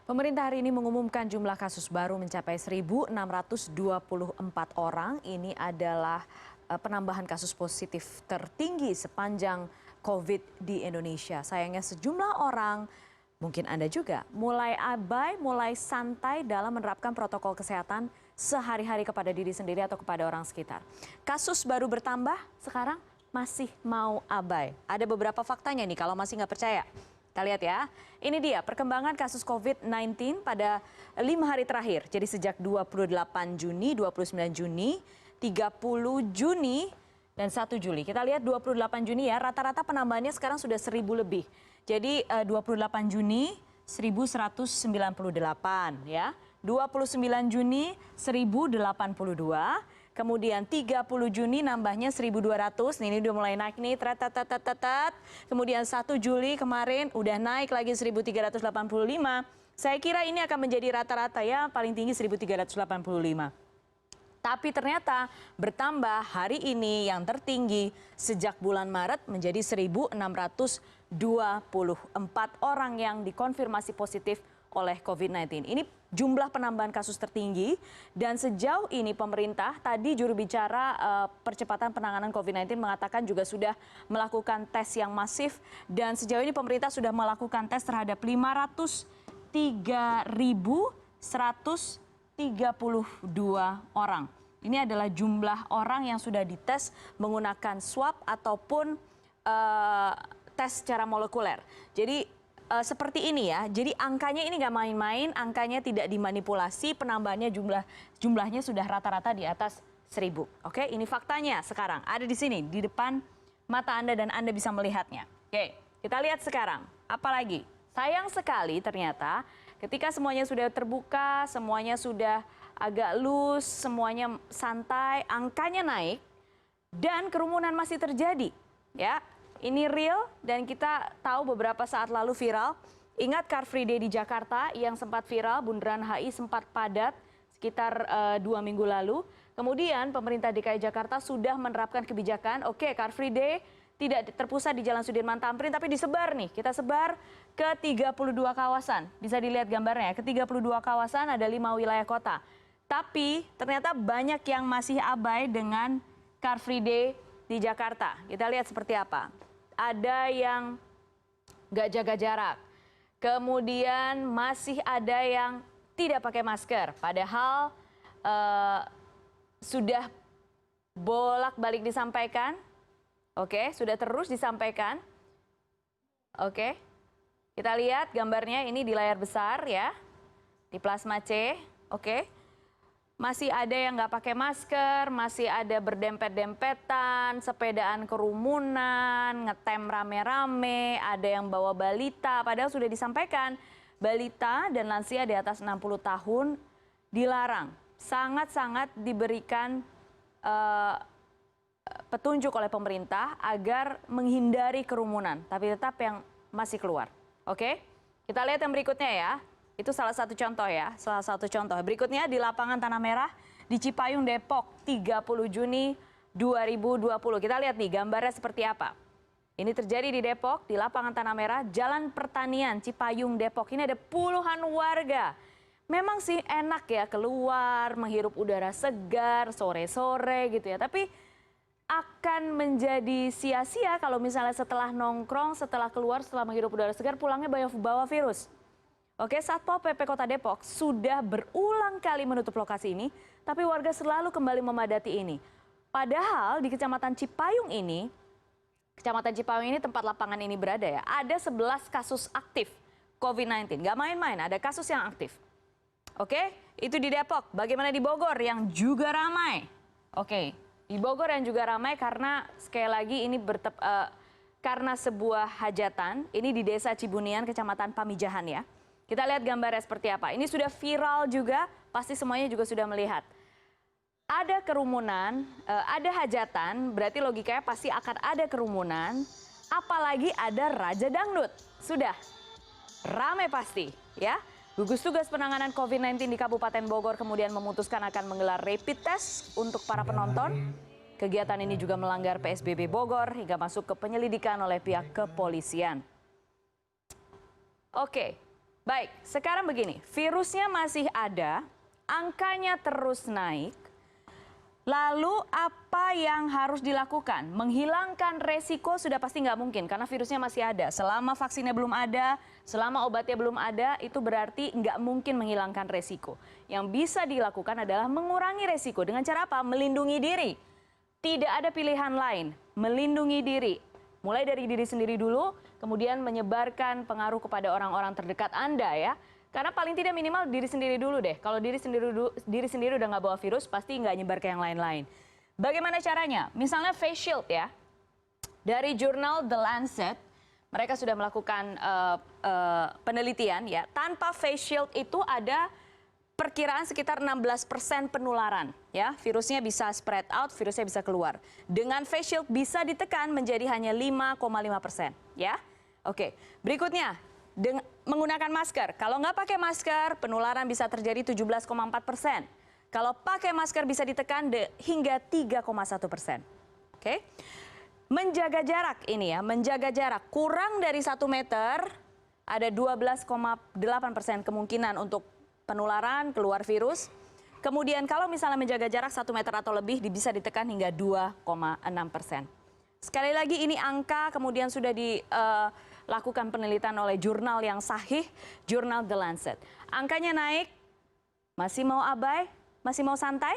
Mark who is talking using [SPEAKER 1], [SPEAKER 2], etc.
[SPEAKER 1] Pemerintah hari ini mengumumkan jumlah kasus baru mencapai 1.624 orang. Ini adalah penambahan kasus positif tertinggi sepanjang COVID di Indonesia. Sayangnya sejumlah orang, mungkin Anda juga, mulai abai, mulai santai dalam menerapkan protokol kesehatan sehari-hari kepada diri sendiri atau kepada orang sekitar. Kasus baru bertambah, sekarang masih mau abai. Ada beberapa faktanya nih kalau masih nggak percaya. Kita lihat ya, ini dia perkembangan kasus COVID-19 pada 5 hari terakhir. Jadi sejak 28 Juni, 29 Juni, 30 Juni, dan 1 Juli. Kita lihat 28 Juni ya, rata-rata penambahannya sekarang sudah 1.000 lebih. Jadi 28 Juni 1.198 ya, 29 Juni 1.082. Kemudian 30 Juni nambahnya 1.200, ini udah mulai naik nih, kemudian 1 Juli kemarin udah naik lagi 1.385. Saya kira ini akan menjadi rata-rata ya, paling tinggi 1.385. Tapi ternyata bertambah hari ini yang tertinggi sejak bulan Maret menjadi 1.624 orang yang dikonfirmasi positif oleh COVID-19. Ini jumlah penambahan kasus tertinggi dan sejauh ini pemerintah, tadi juru bicara percepatan penanganan COVID-19 mengatakan juga sudah melakukan tes yang masif dan sejauh ini pemerintah sudah melakukan tes terhadap 503.132 orang. Ini adalah jumlah orang yang sudah dites menggunakan swab ataupun tes secara molekuler. Jadi seperti ini ya, jadi angkanya ini nggak main-main, angkanya tidak dimanipulasi, penambahannya jumlahnya sudah rata-rata di atas 1.000. Oke, ini faktanya sekarang ada di sini di depan mata Anda dan Anda bisa melihatnya. Oke, kita lihat sekarang. Apalagi sayang sekali ternyata ketika semuanya sudah terbuka, semuanya sudah agak loose, semuanya santai, angkanya naik dan kerumunan masih terjadi, ya. Ini real dan kita tahu beberapa saat lalu viral. Ingat Car Free Day di Jakarta yang sempat viral, Bundaran HI sempat padat sekitar 2 minggu lalu. Kemudian pemerintah DKI Jakarta sudah menerapkan kebijakan, oke, Car Free Day tidak terpusat di Jalan Sudirman Tamrin tapi disebar nih. Kita sebar ke 32 kawasan. Bisa dilihat gambarnya, ke 32 kawasan ada 5 wilayah kota. Tapi ternyata banyak yang masih abai dengan Car Free Day di Jakarta. Kita lihat seperti apa. Ada yang nggak jaga jarak. Kemudian masih ada yang tidak pakai masker. Padahal sudah bolak-balik disampaikan. Oke, sudah terus disampaikan. Oke, kita lihat gambarnya ini di layar besar ya. Di plasma C. Oke. Masih ada yang nggak pakai masker, masih ada berdempet-dempetan, sepedaan kerumunan, ngetem rame-rame, ada yang bawa balita. Padahal sudah disampaikan, balita dan lansia di atas 60 tahun dilarang. Sangat-sangat diberikan petunjuk oleh pemerintah agar menghindari kerumunan, tapi tetap yang masih keluar. Oke, kita lihat yang berikutnya ya. Itu salah satu contoh ya, salah satu contoh. Berikutnya di lapangan Tanah Merah di Cipayung, Depok, 30 Juni 2020. Kita lihat nih gambarnya seperti apa. Ini terjadi di Depok, di lapangan Tanah Merah, Jalan Pertanian, Cipayung, Depok. Ini ada puluhan warga. Memang sih enak ya keluar, menghirup udara segar, sore-sore gitu ya. Tapi akan menjadi sia-sia kalau misalnya setelah nongkrong, setelah keluar, setelah menghirup udara segar, pulangnya bawa virus. Oke, Satpol PP Kota Depok sudah berulang kali menutup lokasi ini, tapi warga selalu kembali memadati ini. Padahal di Kecamatan Cipayung ini tempat lapangan ini berada ya, ada 11 kasus aktif COVID-19. Nggak main-main, ada kasus yang aktif. Oke, itu di Depok. Bagaimana di Bogor yang juga ramai? Oke, di Bogor yang juga ramai karena sekali lagi ini karena sebuah hajatan, ini di Desa Cibunian, Kecamatan Pamijahan ya. Kita lihat gambarnya seperti apa. Ini sudah viral juga, pasti semuanya juga sudah melihat. Ada kerumunan, ada hajatan, berarti logikanya pasti akan ada kerumunan. Apalagi ada Raja Dangdut. Sudah ramai pasti ya. Gugus Tugas Penanganan COVID-19 di Kabupaten Bogor kemudian memutuskan akan menggelar rapid test untuk para penonton. Kegiatan ini juga melanggar PSBB Bogor hingga masuk ke penyelidikan oleh pihak kepolisian. Oke. Baik, sekarang begini, virusnya masih ada, angkanya terus naik. Lalu apa yang harus dilakukan? Menghilangkan resiko sudah pasti nggak mungkin karena virusnya masih ada. Selama vaksinnya belum ada, selama obatnya belum ada, itu berarti nggak mungkin menghilangkan resiko. Yang bisa dilakukan adalah mengurangi resiko. Dengan cara apa? Melindungi diri. Tidak ada pilihan lain. Melindungi diri. Mulai dari diri sendiri dulu, kemudian menyebarkan pengaruh kepada orang-orang terdekat Anda ya. Karena paling tidak minimal diri sendiri dulu deh. Kalau diri sendiri udah nggak bawa virus, pasti nggak nyebar ke yang lain-lain. Bagaimana caranya? Misalnya face shield ya. Dari jurnal The Lancet, mereka sudah melakukan penelitian ya. Tanpa face shield itu ada perkiraan sekitar 16% penularan. Ya, virusnya bisa spread out, virusnya bisa keluar. Dengan face shield bisa ditekan menjadi hanya 5,5%. Ya, oke. Berikutnya. Menggunakan masker. Kalau nggak pakai masker, penularan bisa terjadi 17,4%. Kalau pakai masker bisa ditekan hingga 3,1%. Oke. Menjaga jarak ini ya, menjaga jarak kurang dari 1 meter, ada 12,8% kemungkinan untuk penularan, keluar virus. Kemudian kalau misalnya menjaga jarak 1 meter atau lebih, bisa ditekan hingga 2,6%. Sekali lagi ini angka kemudian sudah dilakukan penelitian oleh jurnal yang sahih, jurnal The Lancet. Angkanya naik, masih mau abai, masih mau santai?